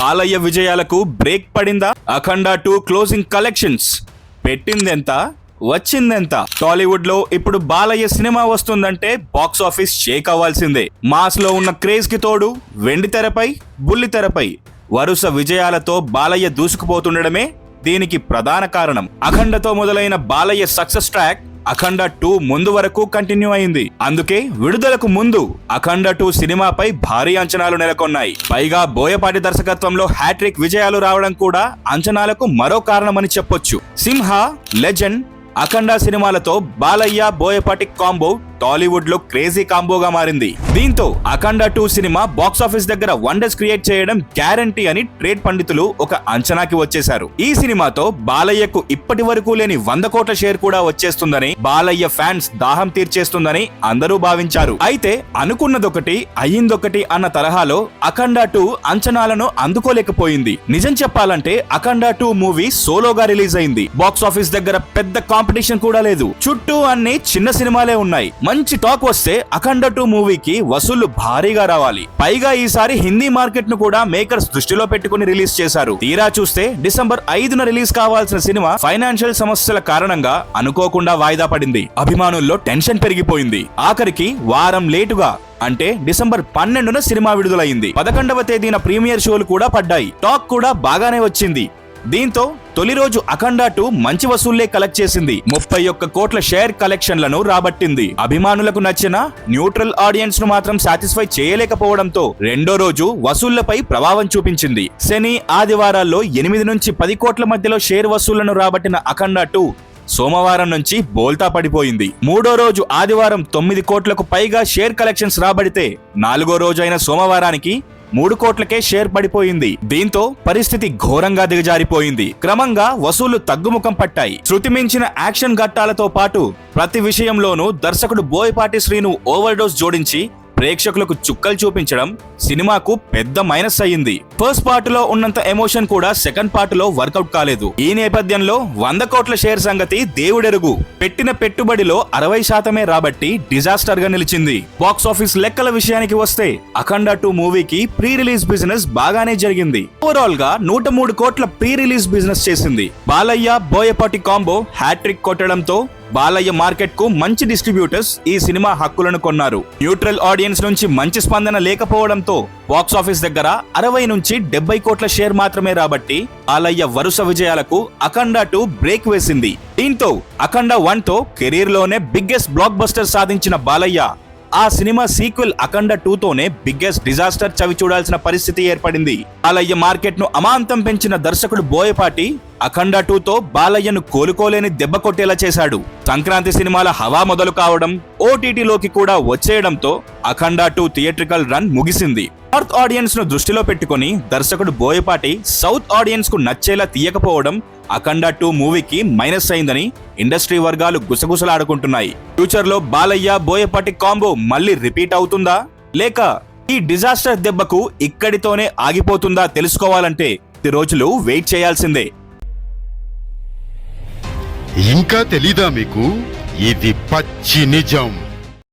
బాలయ్య విజయాలకు బ్రేక్ పడిందా? అఖండ 2 closing collections పెట్టిందెంత, వచ్చిందెంత? Tollywood లో ఇప్పుడు బాలయ్య సినిమా వస్తుందంటే బాక్స్ ఆఫీస్ షేక్ అవ్వాల్సిందే. మాస్ లో ఉన్న క్రేజ్ కి తోడు వెండి తెరపై, బుల్లి తెరపై వరుస విజయాలతో బాలయ్య దూసుకుపోతుండడమే దీనికి ప్రధాన కారణం. అఖండతో మొదలైన బాలయ్య సక్సెస్ ట్రాక్ అఖండ 2 ముందు వరకు కంటిన్యూ అయింది. అందుకే విడుదలకు ముందు అఖండ 2 సినిమాపై భారీ అంచనాలు నెలకొన్నాయి. పైగా బోయపాటి దర్శకత్వంలో హ్యాట్రిక్ విజయాలు రావడం కూడా అంచనాలకు మరో కారణమని చెప్పొచ్చు. సింహ, లెజెండ్, అఖండ సినిమాలతో బాలయ్య బోయపాటి కాంబో టాలీవుడ్ లో క్రేజీ కాంబోగా మారింది. దీంతో అఖండ 2 సినిమా బాక్స్ ఆఫీస్ దగ్గర వండర్స్ క్రియేట్ చేయడం గ్యారంటీ అని ట్రేడ్ పండితులు ఒక అంచనాకి వచ్చేశారు. ఈ సినిమాతో బాలయ్యకు ఇప్పటి వరకు లేని 100 కోట్ల షేర్ కూడా వచ్చేస్తుందని, బాలయ్య ఫ్యాన్స్ దాహం తీర్చేస్తుందని అందరూ భావించారు. అయితే అనుకున్నదొకటి అయ్యిందొకటి అన్న తరహాలో అఖండ 2 అంచనాలను అందుకోలేకపోయింది. నిజం చెప్పాలంటే అఖండ 2 మూవీ సోలోగా రిలీజ్ అయింది. బాక్స్ ఆఫీస్ దగ్గర పెద్ద కాంపిటీషన్ కూడా లేదు. చుట్టూ అన్ని చిన్న సినిమాలే ఉన్నాయి. మంచి టాక్ వస్తే అఖండ 2 మూవీకి వసూళ్లు భారీగా రావాలి. పైగా ఈసారి హిందీ మార్కెట్ ను కూడా మేకర్స్ దృష్టిలో పెట్టుకుని రిలీజ్ చేశారు. తీరా చూస్తే డిసెంబర్ 5న రిలీజ్ కావాల్సిన సినిమా ఫైనాన్షియల్ సమస్యల కారణంగా అనుకోకుండా వాయిదా పడింది. అభిమానుల్లో టెన్షన్ పెరిగిపోయింది. ఆఖరికి వారం లేటుగా అంటే డిసెంబర్ 12న సినిమా విడుదలైంది. 11వ తేదీన ప్రీమియర్ షోలు కూడా పడ్డాయి. టాక్ కూడా బాగానే వచ్చింది. దీంతో తొలి రోజు అఖండ 2 మంచి వసూళ్లే కలెక్ట్ చేసింది. 31 కోట్ల షేర్ కలెక్షన్లను రాబట్టింది. అభిమానులకు నచ్చిన న్యూట్రల్ ఆడియన్స్ ను మాత్రం సాటిస్ఫై చేయలేకపోవడంతో రెండో రోజు వసూళ్లపై ప్రభావం చూపించింది. శని, ఆదివారాల్లో 8 నుంచి 10 కోట్ల మధ్యలో షేర్ వసూళ్లను రాబట్టిన అఖండ 2 సోమవారం నుంచి బోల్తా పడిపోయింది. మూడో రోజు ఆదివారం 9 కోట్లకు పైగా షేర్ కలెక్షన్స్ రాబడితే నాలుగో రోజు అయిన సోమవారానికి 3 కోట్లకే షేర్ పడిపోయింది. దీంతో పరిస్థితి ఘోరంగా దిగజారిపోయింది. క్రమంగా వసూళ్లు తగ్గుముఖం పట్టాయి. శృతి మించిన యాక్షన్ ఘట్టాలతో పాటు ప్రతి విషయంలోనూ దర్శకుడు బోయపాటి శ్రీను ఓవర్ డోస్ జోడించి ప్రేక్షకులకు చుక్కలు చూపించడం సినిమాకు పెద్ద మైనస్ అయ్యింది. ఫస్ట్ పార్ట్ లో ఉన్నంత ఎమోషన్ కూడా సెకండ్ పార్ట్ లో వర్కౌట్ కాలేదు. ఈ నేపథ్యంలో 100 కోట్ల షేర్ సంగతి దేవుడెరుగు. పెట్టిన పెట్టుబడిలో 60% రాబట్టి డిజాస్టర్ గా నిలిచింది. బాక్స్ ఆఫీస్ లెక్కల విషయానికి వస్తే అఖండ 2 మూవీకి ప్రీ రిలీజ్ బిజినెస్ బాగానే జరిగింది. ఓవరాల్ గా 103 కోట్ల ప్రీ రిలీజ్ బిజినెస్ చేసింది. బాలయ్య బోయపాటి కాంబో హ్యాట్రిక్ కొట్టడంతో బాలయ్య మార్కెట్ కు మంచి డిస్ట్రిబ్యూటర్స్ ఈ సినిమా హక్కులను కొన్నారు. న్యూట్రల్ ఆడియన్స్ నుంచి మంచి స్పందన లేకపోవడంతో బాక్స్ ఆఫీస్ దగ్గర 60 నుంచి 70 కోట్ల షేర్ మాత్రమే రాబట్టి బాలయ్య వరుస విజయాలకు అఖండ 2 బ్రేక్ వేసింది. దీంతో అఖండ 1 తో కెరీర్ లోనే బిగ్గెస్ట్ బ్లాక్ బస్టర్ సాధించిన బాలయ్య ఆ సినిమా సీక్వెల్ అఖండ 2 తోనే బిగ్గెస్ట్ డిజాస్టర్ చవి చూడాల్సిన పరిస్థితి ఏర్పడింది. బాలయ్య మార్కెట్ ను అమాంతం పెంచిన దర్శకుడు బోయపాటి అఖండ 2 తో బాలయ్యను కోలుకోలేని దెబ్బ కొట్టేలా చేశాడు. సంక్రాంతి సినిమాల హవా మొదలు కావడం, ఓటీటీలోకి కూడా వచ్చేయడంతో అఖండ 2 థియేట్రికల్ రన్ ముగిసింది. నార్త్ ఆడియన్స్ ను దృష్టిలో పెట్టుకుని దర్శకుడు బోయపాటి సౌత్ ఆడియన్స్ కు నచ్చేలా తీయకపోవడం అఖండ 2 మూవీకి మైనస్ అయిందని ఇండస్ట్రీ వర్గాలు గుసగుసలాడుకుంటున్నాయి. ఫ్యూచర్ లో బాలయ్య బోయపాటి కాంబో మళ్ళీ రిపీట్ అవుతుందా, లేక ఈ డిజాస్టర్ దెబ్బకు ఇక్కడితోనే ఆగిపోతుందా తెలుసుకోవాలంటే రోజులు వెయిట్ చేయాల్సిందే. ఇంకా తెలీదా మీకు? ఇది పచ్చి నిజం.